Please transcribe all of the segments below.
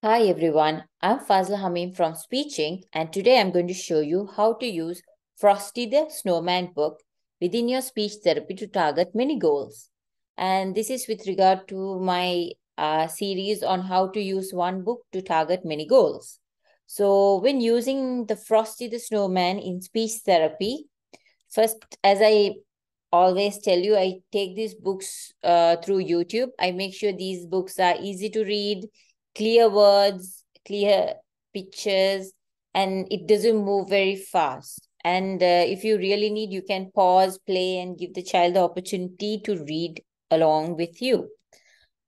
Hi everyone, I'm Fazla Hamim from Speeching, and today I'm going to show you how to use Frosty the Snowman book within your speech therapy to target many goals. And this is with regard to my series on how to use one book to target many goals. So, when using the Frosty the Snowman in speech therapy, first, as I always tell you, I take these books through YouTube. I make sure these books are easy to read, clear words, clear pictures, and it doesn't move very fast. And if you really need, you can pause, play, and give the child the opportunity to read along with you.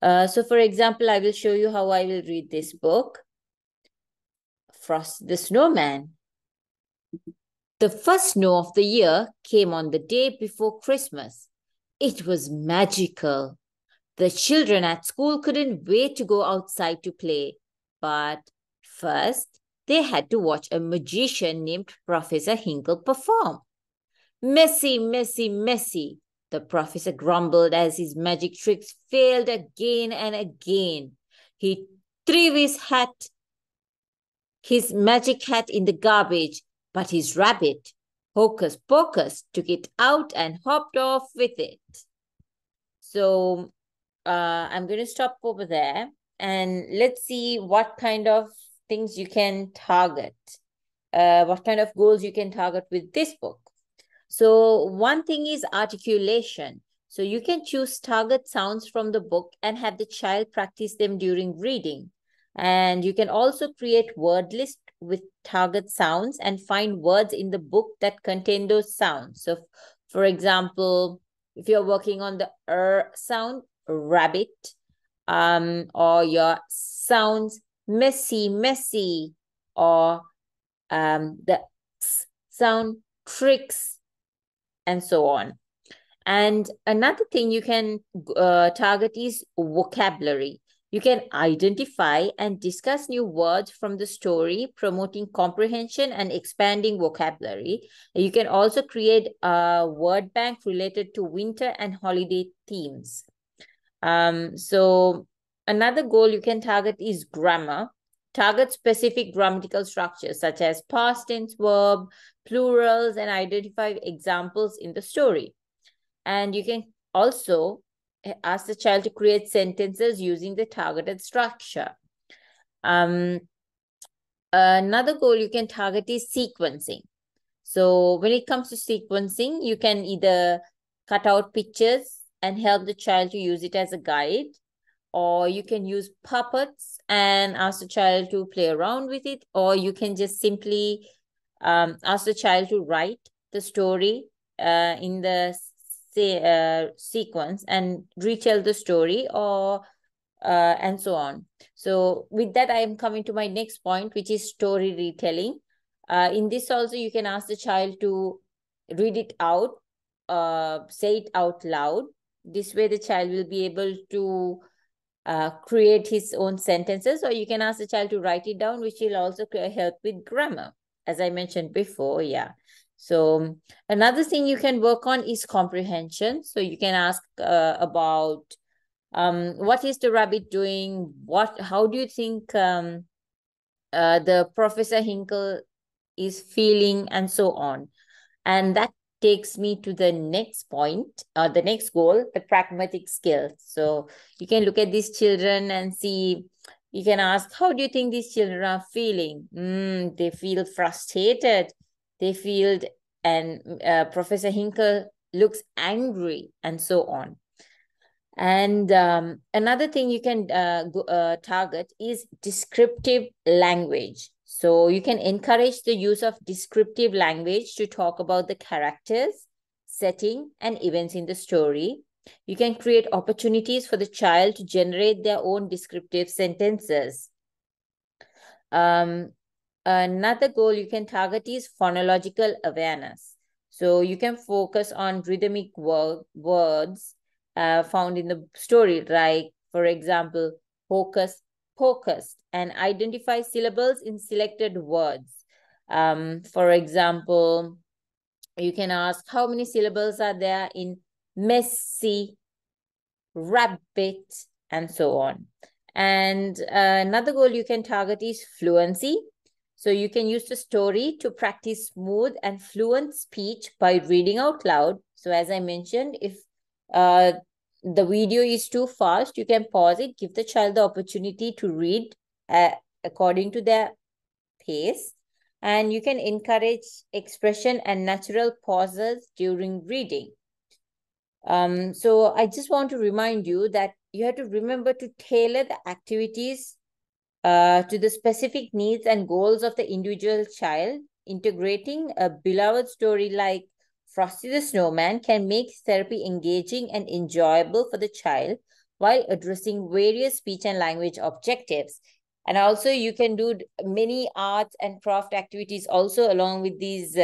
So, for example, I will show you how I will read this book, Frost the Snowman. The first snow of the year came on the day before Christmas. It was magical. The children at school couldn't wait to go outside to play. But first, they had to watch a magician named Professor Hinkle perform. Messy, messy, messy, the professor grumbled as his magic tricks failed again and again. He threw his magic hat in the garbage, but his rabbit, Hocus Pocus, took it out and hopped off with it. So I'm going to stop over there and let's see what kind of things you can target, what kind of goals you can target with this book. So one thing is articulation. So you can choose target sounds from the book and have the child practice them during reading. And you can also create word list with target sounds and find words in the book that contain those sounds. So for example, if you're working on the sound, rabbit, or your sounds messy, messy, or the sound tricks, and so on. And another thing you can target is vocabulary. You can identify and discuss new words from the story, promoting comprehension and expanding vocabulary. You can also create a word bank related to winter and holiday themes. So another goal you can target is grammar. Target specific grammatical structures such as past tense verb, plurals, and identify examples in the story. And you can also ask the child to create sentences using the targeted structure. Another goal you can target is sequencing. So when it comes to sequencing, you can either cut out pictures and help the child to use it as a guide, or you can use puppets and ask the child to play around with it, or you can just simply ask the child to write the story in the sequence and retell the story, or and so on. So with that, I am coming to my next point, which is story retelling. In this also, you can ask the child to read it out, say it out loud. This way, the child will be able to create his own sentences, or you can ask the child to write it down, which will also help with grammar, as I mentioned before. Yeah. So another thing you can work on is comprehension. So you can ask about what is the rabbit doing? How do you think the Professor Hinkle is feeling, and so on. And that takes me to the next point, the next goal, the pragmatic skills. So you can look at these children and see, you can ask, how do you think these children are feeling? They feel frustrated. They feel, and Professor Hinkle looks angry, and so on. And another thing you can target is descriptive language. So you can encourage the use of descriptive language to talk about the characters, setting, and events in the story. You can create opportunities for the child to generate their own descriptive sentences. Another goal you can target is phonological awareness. So you can focus on rhythmic words found in the story, like, for example, hocus pocus, and identify syllables in selected words. For example, you can ask how many syllables are there in messy, rabbit, and so on. And another goal you can target is fluency. So you can use the story to practice smooth and fluent speech by reading out loud. So as I mentioned, if the video is too fast, you can pause it, give the child the opportunity to read according to their pace. And you can encourage expression and natural pauses during reading. So I just want to remind you that you have to remember to tailor the activities to the specific needs and goals of the individual child. Integrating a beloved story like Frosty the Snowman can make therapy engaging and enjoyable for the child while addressing various speech and language objectives. And also you can do many arts and craft activities also along with these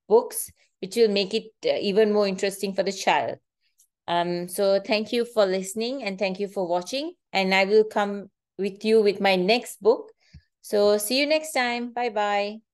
books, which will make it even more interesting for the child. So thank you for listening and thank you for watching. And I will come with you with my next book. So see you next time. Bye-bye.